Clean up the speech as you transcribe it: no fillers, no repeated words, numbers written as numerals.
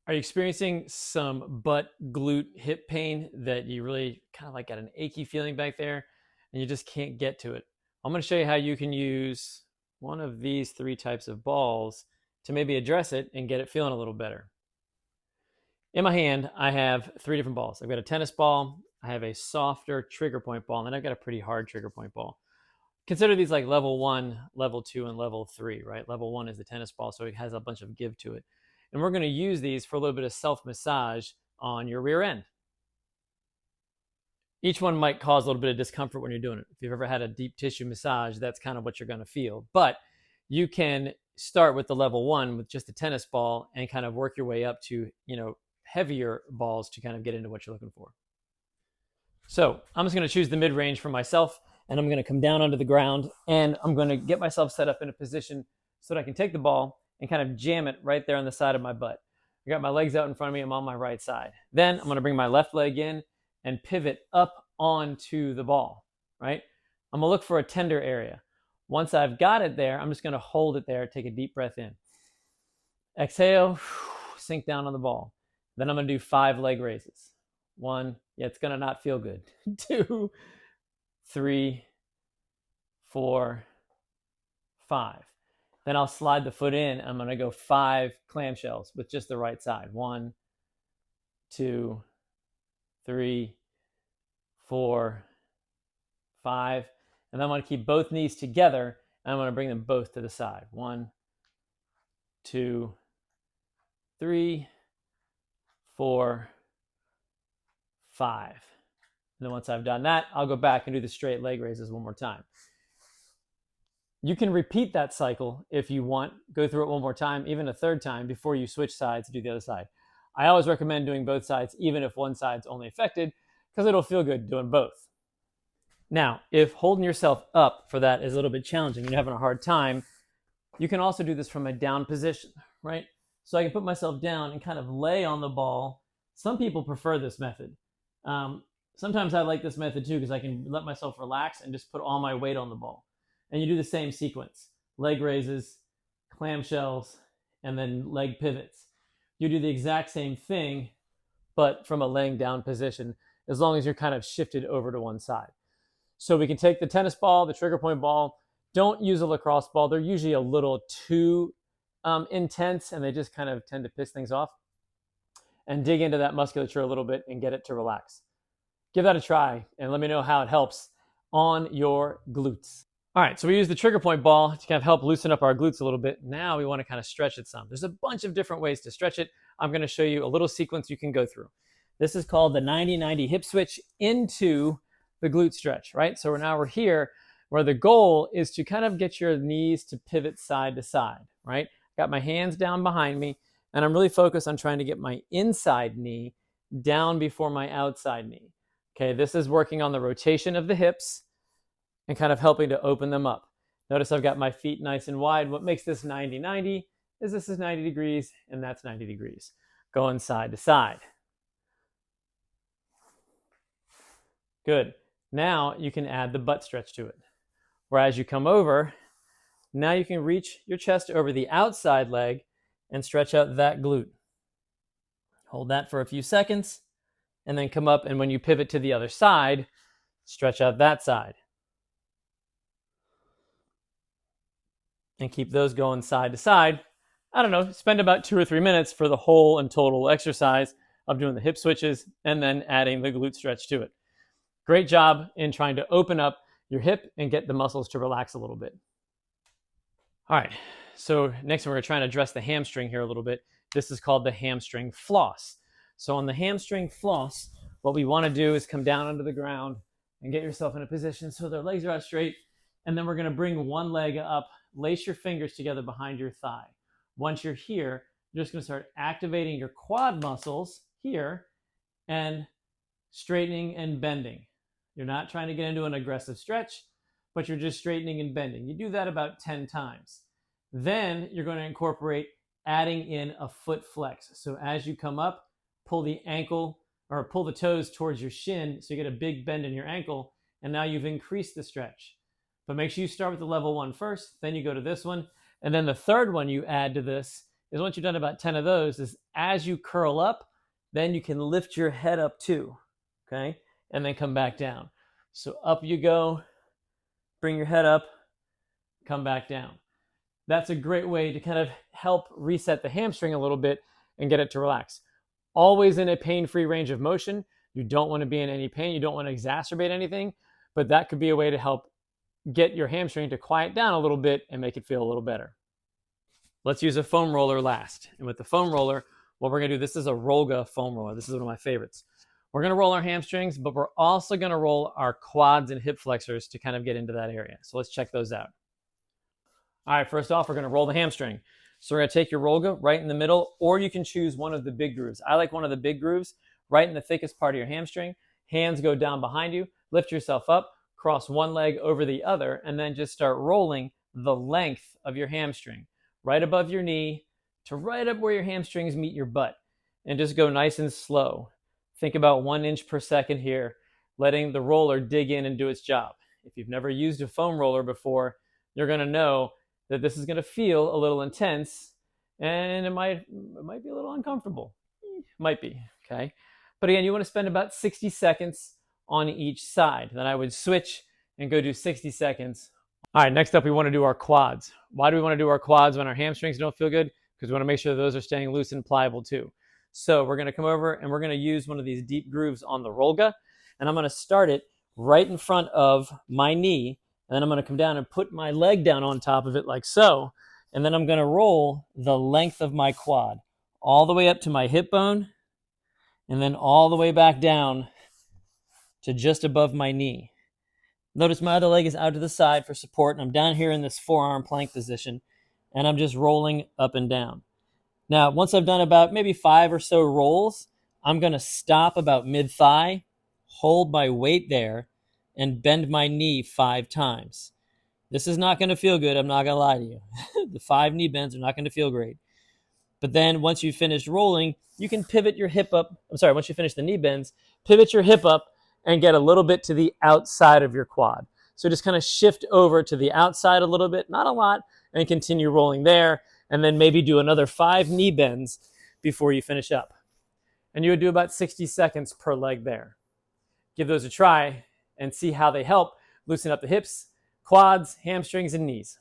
Are you experiencing some butt, glute, hip pain that you really kind of like got an achy feeling back there and you just can't get to it? I'm going to show you how you can use one of these three types of balls to maybe address it and get it feeling a little better. In my hand, I have three different balls. I've got a tennis ball, I have a softer trigger point ball, and then I've got a pretty hard trigger point ball. Consider these like level 1, level 2, and level 3, right? Level 1 is the tennis ball, so it has a bunch of give to it. And we're going to use these for a little bit of self-massage on your rear end. Each one might cause a little bit of discomfort when you're doing it. If you've ever had a deep tissue massage, that's kind of what you're going to feel. But you can start with the level 1 with just a tennis ball and kind of work your way up to, heavier balls to kind of get into what you're looking for. So I'm just going to choose the mid-range for myself, and I'm going to come down onto the ground, and I'm going to get myself set up in a position so that I can take the ball and kind of jam it right there on the side of my butt. I got my legs out in front of me. I'm on my right side. Then I'm going to bring my left leg in and pivot up onto the ball, right? I'm going to look for a tender area. Once I've got it there, I'm just going to hold it there, take a deep breath in. Exhale, sink down on the ball. Then I'm going to do 5 leg raises. 1, yeah, it's going to not feel good. 2, 3, 4, 5. Then I'll slide the foot in. I'm going to go 5 clamshells with just the right side. 1, 2, 3, 4, 5. And then I'm going to keep both knees together, and I'm going to bring them both to the side. 1, 2, 3, 4, 5. And then once I've done that, I'll go back and do the straight leg raises one more time. You can repeat that cycle if you want. Go through it one more time, even a third time, before you switch sides to do the other side. I always recommend doing both sides, even if one side's only affected, because it'll feel good doing both. Now, if holding yourself up for that is a little bit challenging and you're having a hard time, you can also do this from a down position, right? So I can put myself down and kind of lay on the ball. Some people prefer this method. Sometimes I like this method too, because I can let myself relax and just put all my weight on the ball. And you do the same sequence: leg raises, clamshells, and then leg pivots. You do the exact same thing, but from a laying down position, as long as you're kind of shifted over to one side. So we can take the tennis ball, the trigger point ball. Don't use a lacrosse ball. They're usually a little too intense, and they just kind of tend to piss things off. And dig into that musculature a little bit and get it to relax. Give that a try and let me know how it helps on your glutes. All right, so we use the trigger point ball to kind of help loosen up our glutes a little bit. Now we want to kind of stretch it some. There's a bunch of different ways to stretch it. I'm going to show you a little sequence you can go through. This is called the 90-90 hip switch into the glute stretch, right? So now we're here where the goal is to kind of get your knees to pivot side to side, right? Got my hands down behind me, and I'm really focused on trying to get my inside knee down before my outside knee. Okay, this is working on the rotation of the hips and kind of helping to open them up. Notice I've got my feet nice and wide. What makes this 90-90 is this is 90 degrees and that's 90 degrees. Going side to side. Good. Now you can add the butt stretch to it. Whereas you come over, now you can reach your chest over the outside leg and stretch out that glute. Hold that for a few seconds, and then come up, and when you pivot to the other side, stretch out that side. And keep those going side to side. I don't know, spend about 2 or 3 minutes for the whole and total exercise of doing the hip switches and then adding the glute stretch to it. Great job in trying to open up your hip and get the muscles to relax a little bit. All right, so next we're trying to address the hamstring here a little bit. This is called the hamstring floss. So on the hamstring floss, what we want to do is come down onto the ground and get yourself in a position so their legs are out straight. And then we're going to bring one leg up, lace your fingers together behind your thigh. Once you're here, you're just going to start activating your quad muscles here and straightening and bending. You're not trying to get into an aggressive stretch, but you're just straightening and bending. You do that about 10 times. Then you're going to incorporate adding in a foot flex. So as you come up, pull the ankle or pull the toes towards your shin so you get a big bend in your ankle, and now you've increased the stretch. But make sure you start with the level 1 first, then you go to this one, and then the third one you add to this is once you've done about 10 of those, is as you curl up, then you can lift your head up too, okay? And then come back down. So up you go, bring your head up, come back down. That's a great way to kind of help reset the hamstring a little bit and get it to relax. Always in a pain-free range of motion. You don't want to be in any pain. You don't want to exacerbate anything, but that could be a way to help get your hamstring to quiet down a little bit and make it feel a little better. Let's use a foam roller last. And with the foam roller, what we're going to do, this is a Rolga foam roller. This is one of my favorites. We're going to roll our hamstrings, but we're also going to roll our quads and hip flexors to kind of get into that area. So let's check those out. All right, first off, we're going to roll the hamstring. So we're going to take your Rolga right in the middle, or you can choose one of the big grooves. I like one of the big grooves right in the thickest part of your hamstring. Hands go down behind you, lift yourself up, cross one leg over the other, and then just start rolling the length of your hamstring right above your knee to right up where your hamstrings meet your butt. And just go nice and slow. Think about 1 inch per second here, letting the roller dig in and do its job. If you've never used a foam roller before, you're going to know that this is going to feel a little intense, and it might be a little uncomfortable. Might be, okay? But again, you want to spend about 60 seconds on each side. Then I would switch and go do 60 seconds. All right, next up, we want to do our quads. Why do we want to do our quads when our hamstrings don't feel good? Because we want to make sure those are staying loose and pliable too. So we're going to come over and we're going to use one of these deep grooves on the Rolga, and I'm going to start it right in front of my knee, and then I'm going to come down and put my leg down on top of it like so, and then I'm going to roll the length of my quad all the way up to my hip bone, and then all the way back down to just above my knee. Notice my other leg is out to the side for support, and I'm down here in this forearm plank position, and I'm just rolling up and down. Now, once I've done about maybe 5 or so rolls, I'm going to stop about mid-thigh, hold my weight there, and bend my knee 5 times. This is not going to feel good. I'm not going to lie to you. The 5 knee bends are not going to feel great. But then once you've finished rolling, you can pivot your hip up. Once you finish the knee bends, pivot your hip up and get a little bit to the outside of your quad. So just kind of shift over to the outside a little bit, not a lot, and continue rolling there. And then maybe do another 5 knee bends before you finish up. And you would do about 60 seconds per leg there. Give those a try and see how they help loosen up the hips, quads, hamstrings, and knees.